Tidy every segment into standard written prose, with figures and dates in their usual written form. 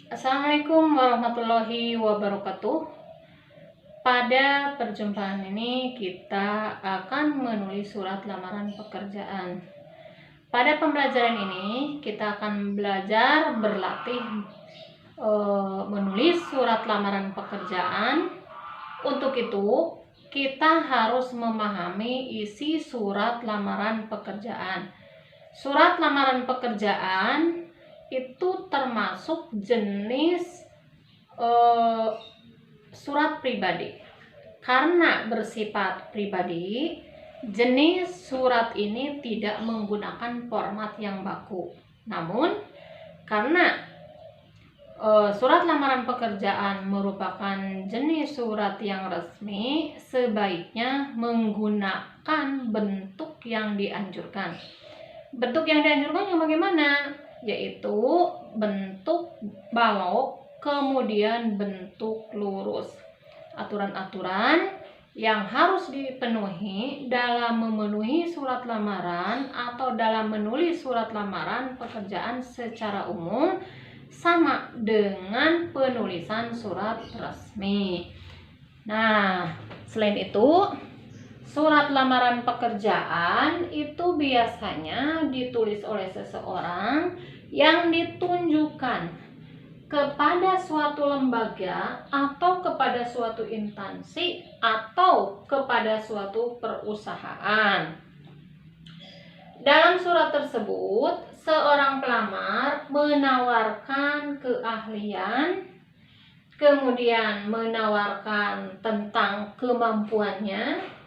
Assalamualaikum warahmatullahi wabarakatuh. Pada perjumpaan ini kita akan menulis surat lamaran pekerjaan. Pada pembelajaran ini kita akan belajar berlatih menulis surat lamaran pekerjaan. Untuk itu kita harus memahami isi surat lamaran pekerjaan. Surat lamaran pekerjaan itu termasuk jenis surat pribadi. Karena bersifat pribadi, jenis surat ini tidak menggunakan format yang baku. Namun, karena surat lamaran pekerjaan merupakan jenis surat yang resmi, sebaiknya menggunakan bentuk yang dianjurkan. Bentuk yang dianjurkan yang bagaimana? Yaitu bentuk balok, kemudian bentuk lurus. Aturan-aturan yang harus dipenuhi dalam memenuhi surat lamaran atau dalam menulis surat lamaran pekerjaan secara umum sama dengan penulisan surat resmi. Nah, selain itu, surat lamaran pekerjaan itu biasanya ditulis oleh seseorang yang ditunjukkan kepada suatu lembaga atau kepada suatu instansi atau kepada suatu perusahaan. Dalam surat tersebut, seorang pelamar menawarkan keahlian, kemudian menawarkan tentang kemampuannya,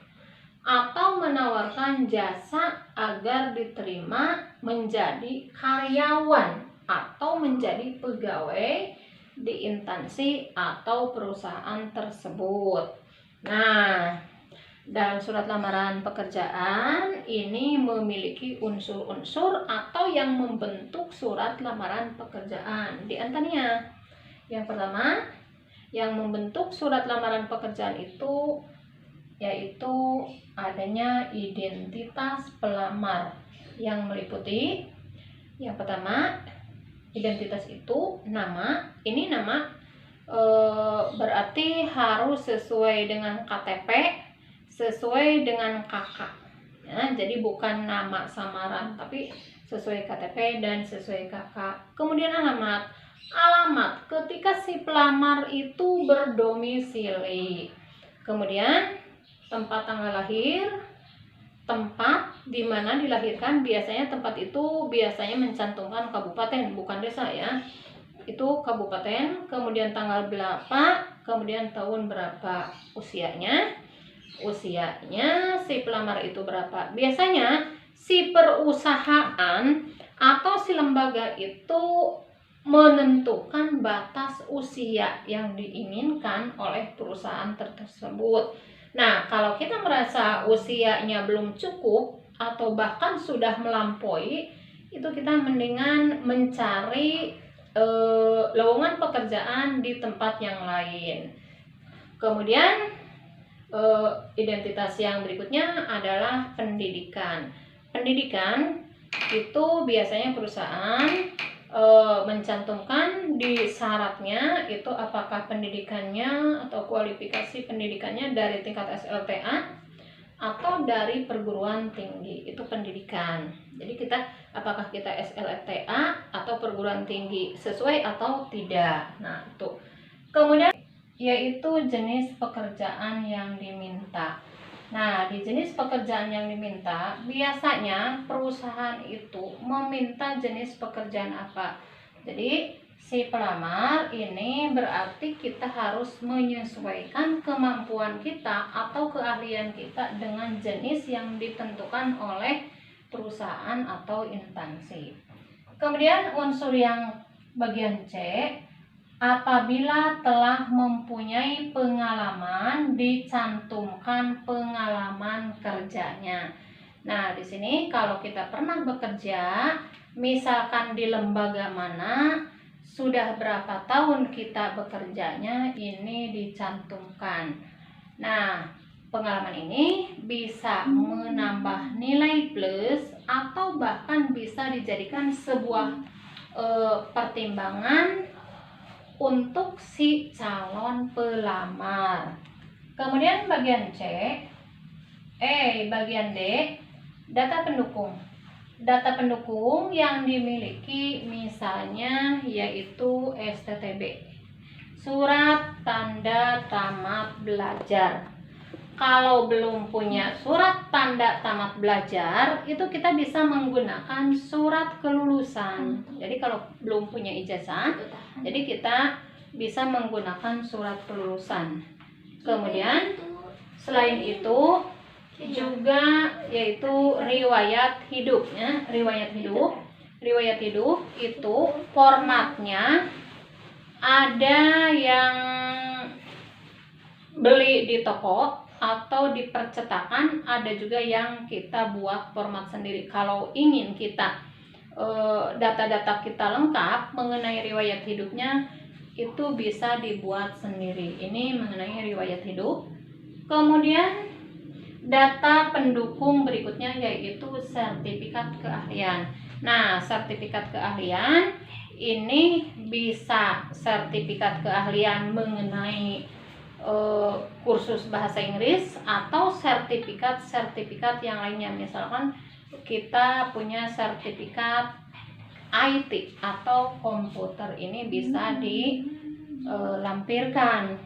atau menawarkan jasa agar diterima menjadi karyawan atau menjadi pegawai di instansi atau perusahaan tersebut. Nah, dalam surat lamaran pekerjaan ini memiliki unsur-unsur atau yang membentuk surat lamaran pekerjaan. Di antaranya, yang pertama, yang membentuk surat lamaran pekerjaan itu yaitu adanya identitas pelamar yang meliputi yang pertama, identitas itu nama. Ini nama berarti harus sesuai dengan KTP, sesuai dengan KK ya, jadi bukan nama samaran tapi sesuai KTP dan sesuai KK. Kemudian alamat ketika si pelamar itu berdomisili. Kemudian tempat tanggal lahir, tempat di mana dilahirkan, biasanya tempat itu biasanya mencantumkan kabupaten, bukan desa ya. Itu kabupaten, kemudian tanggal berapa, kemudian tahun berapa, usianya si pelamar itu berapa. Biasanya si perusahaan atau si lembaga itu menentukan batas usia yang diinginkan oleh perusahaan tersebut. Nah, kalau kita merasa usianya belum cukup atau bahkan sudah melampaui, itu kita mendingan mencari lowongan pekerjaan di tempat yang lain. Kemudian identitas yang berikutnya adalah pendidikan. Pendidikan itu biasanya perusahaan mencantumkan di syaratnya itu apakah pendidikannya atau kualifikasi pendidikannya dari tingkat SLTA atau dari perguruan tinggi. Itu pendidikan. Jadi apakah kita SLTA atau perguruan tinggi, sesuai atau tidak. Nah, itu. Kemudian yaitu jenis pekerjaan yang diminta. Nah, di jenis pekerjaan yang diminta, biasanya perusahaan itu meminta jenis pekerjaan apa. Jadi, si pelamar ini berarti kita harus menyesuaikan kemampuan kita atau keahlian kita dengan jenis yang ditentukan oleh perusahaan atau instansi. Kemudian unsur yang bagian C, apabila telah mempunyai pengalaman, dicantumkan pengalaman kerjanya. Nah, di sini kalau kita pernah bekerja, misalkan di lembaga mana, sudah berapa tahun kita bekerjanya, ini dicantumkan. Nah, pengalaman ini bisa menambah nilai plus atau bahkan bisa dijadikan sebuah pertimbangan untuk si calon pelamar. Kemudian bagian C, bagian D, data pendukung. Data pendukung yang dimiliki misalnya yaitu STTB, surat tanda tamat belajar. Kalau belum punya surat tanda tamat belajar, itu kita bisa menggunakan surat kelulusan. Jadi kalau belum punya ijazah, jadi kita bisa menggunakan surat kelulusan. Kemudian selain itu juga yaitu riwayat hidupnya. Riwayat hidup itu formatnya ada yang beli di toko atau di percetakan, ada juga yang kita buat format sendiri. Kalau ingin kita data-data kita lengkap mengenai riwayat hidupnya, itu bisa dibuat sendiri. Ini mengenai riwayat hidup. Kemudian data pendukung berikutnya yaitu sertifikat keahlian. Nah, sertifikat keahlian ini bisa sertifikat keahlian mengenai kursus bahasa Inggris atau sertifikat yang lainnya. Misalkan kita punya sertifikat IT atau komputer, ini bisa dilampirkan.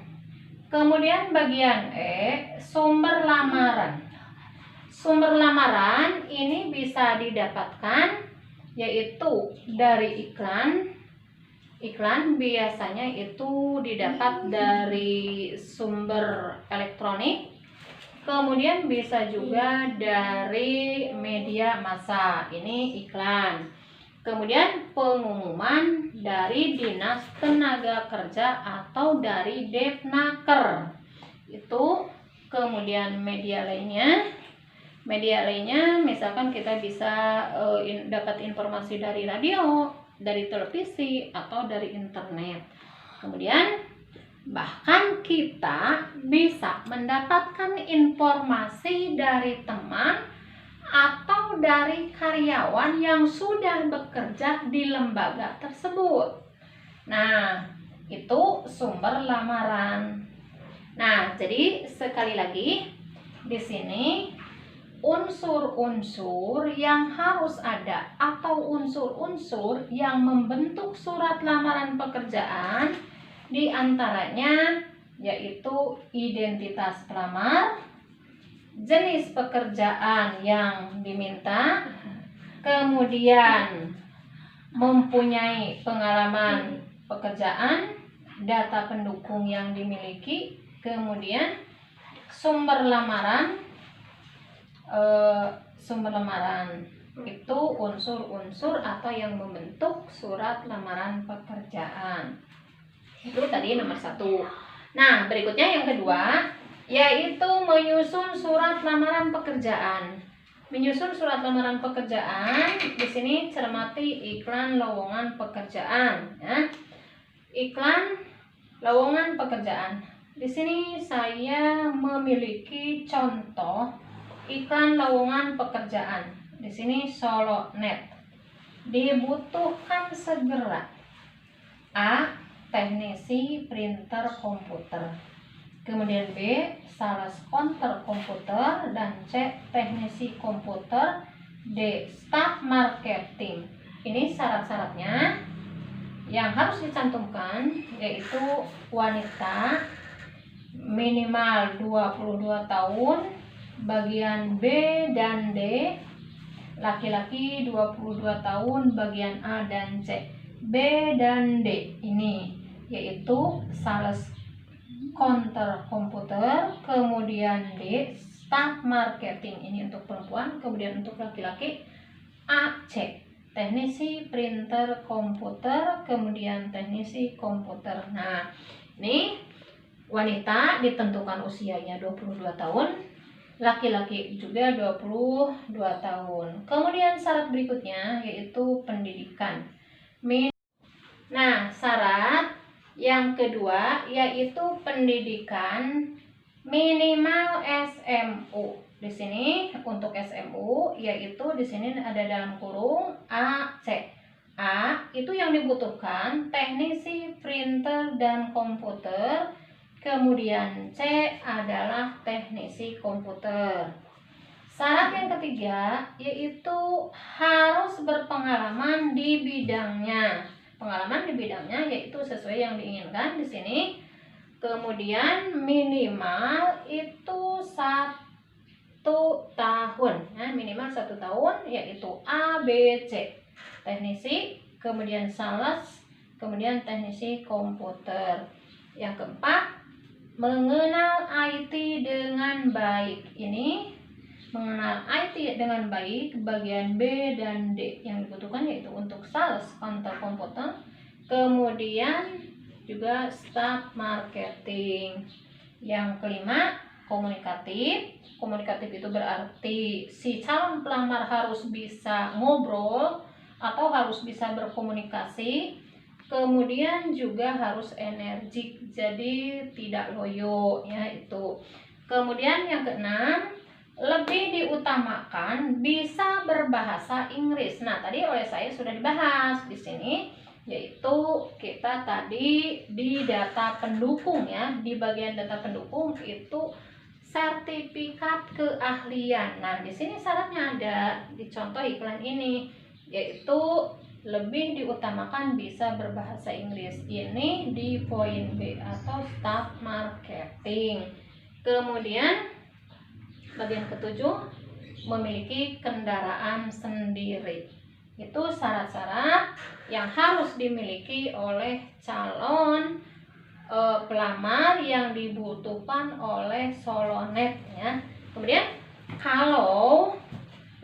Kemudian bagian E, sumber lamaran. Sumber lamaran ini bisa didapatkan yaitu dari iklan. Iklan biasanya itu didapat dari sumber elektronik, kemudian bisa juga dari media massa, ini iklan. Kemudian pengumuman dari Dinas Tenaga Kerja atau dari Depnaker itu. Kemudian media lainnya misalkan kita bisa dapat informasi dari radio, dari televisi, atau dari internet. Kemudian bahkan kita bisa mendapatkan informasi dari teman atau dari karyawan yang sudah bekerja di lembaga tersebut. Nah, itu sumber lamaran. Nah, jadi sekali lagi di sini unsur-unsur yang harus ada atau unsur-unsur yang membentuk surat lamaran pekerjaan diantaranya yaitu identitas pelamar, jenis pekerjaan yang diminta, kemudian mempunyai pengalaman pekerjaan, data pendukung yang dimiliki, kemudian sumber lamaran itu unsur-unsur atau yang membentuk surat lamaran pekerjaan. Itu tadi nomor 1. Nah, berikutnya yang kedua yaitu menyusun surat lamaran pekerjaan. Menyusun surat lamaran pekerjaan, di sini cermati iklan lowongan pekerjaan ya. Iklan lowongan pekerjaan. Di sini saya memiliki contoh iklan lowongan pekerjaan. Di sini Solonet. Dibutuhkan segera A. Teknisi printer komputer. Kemudian B. Sales counter komputer. Dan C. Teknisi komputer. D. Staff marketing. Ini syarat-syaratnya yang harus dicantumkan yaitu wanita minimal 22 tahun, bagian B dan D, laki-laki 22 tahun bagian A dan C. B dan D ini yaitu sales counter komputer, kemudian D staff marketing, ini untuk perempuan, kemudian untuk laki-laki A, C teknisi printer komputer, kemudian teknisi komputer. Nah, ini wanita ditentukan usianya 22 tahun, laki-laki juga 22 tahun. Kemudian syarat berikutnya yaitu pendidikan. Nah, syarat yang kedua yaitu pendidikan minimal SMU. Di sini untuk SMU yaitu di sini ada dalam kurung A, C. A itu yang dibutuhkan teknisi printer dan komputer. Kemudian C adalah teknisi komputer. Syarat yang ketiga yaitu harus berpengalaman di bidangnya. Pengalaman di bidangnya yaitu sesuai yang diinginkan di sini. Kemudian minimal itu 1 tahun, ya, minimal 1 tahun yaitu A, B, C. Teknisi, kemudian sales, kemudian teknisi komputer. Yang keempat, mengenal IT dengan baik. Ini mengenal IT dengan baik bagian B dan D yang dibutuhkan yaitu untuk sales counter komputer, kemudian juga staff marketing. Yang kelima, komunikatif. Komunikatif itu berarti si calon pelamar harus bisa ngobrol atau harus bisa berkomunikasi, kemudian juga harus energik, jadi tidak loyo, ya itu. Kemudian yang keenam, lebih diutamakan bisa berbahasa Inggris. Nah, tadi oleh saya sudah dibahas di sini, yaitu kita tadi di data pendukung, ya, di bagian data pendukung itu sertifikat keahlian. Nah, di sini syaratnya ada di contoh iklan ini, yaitu lebih diutamakan bisa berbahasa Inggris. Ini di poin B atau staff marketing. Kemudian bagian ketujuh, memiliki kendaraan sendiri. Itu syarat-syarat yang harus dimiliki oleh calon pelamar yang dibutuhkan oleh Solonet, ya. Kemudian kalau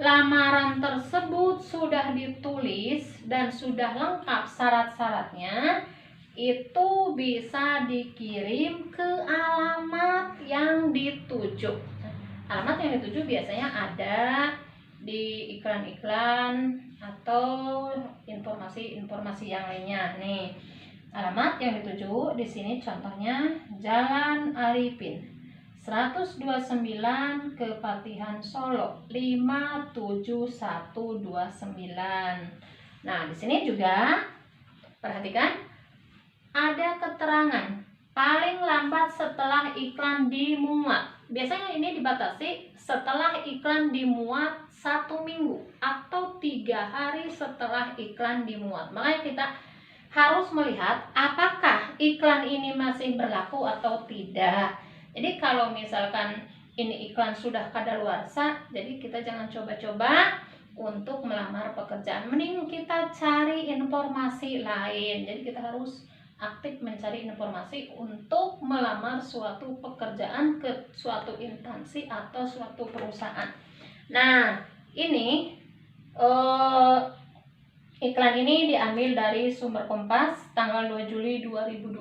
lamaran tersebut sudah ditulis dan sudah lengkap syarat-syaratnya, itu bisa dikirim ke alamat yang dituju. Alamat yang dituju biasanya ada di iklan-iklan atau informasi-informasi yang lainnya. Nih, alamat yang dituju di sini contohnya Jalan Arifin 129 Kepatihan Solo 57129. Nah, di sini juga perhatikan ada keterangan paling lambat setelah iklan dimuat. Biasanya ini dibatasi setelah iklan dimuat 1 minggu atau 3 hari setelah iklan dimuat. Makanya kita harus melihat apakah iklan ini masih berlaku atau tidak. Jadi kalau misalkan ini iklan sudah kadaluarsa, jadi kita jangan coba-coba untuk melamar pekerjaan. Mending kita cari informasi lain. Jadi kita harus aktif mencari informasi untuk melamar suatu pekerjaan ke suatu instansi atau suatu perusahaan. Nah, ini iklan ini diambil dari sumber Kompas tanggal 2 Juli 2020.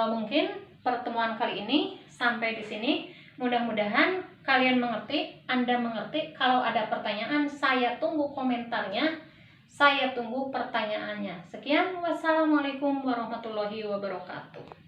Mungkin pertemuan kali ini sampai di sini. Mudah-mudahan kalian mengerti, Anda mengerti. Kalau ada pertanyaan, saya tunggu komentarnya. Saya tunggu pertanyaannya. Sekian, wassalamualaikum warahmatullahi wabarakatuh.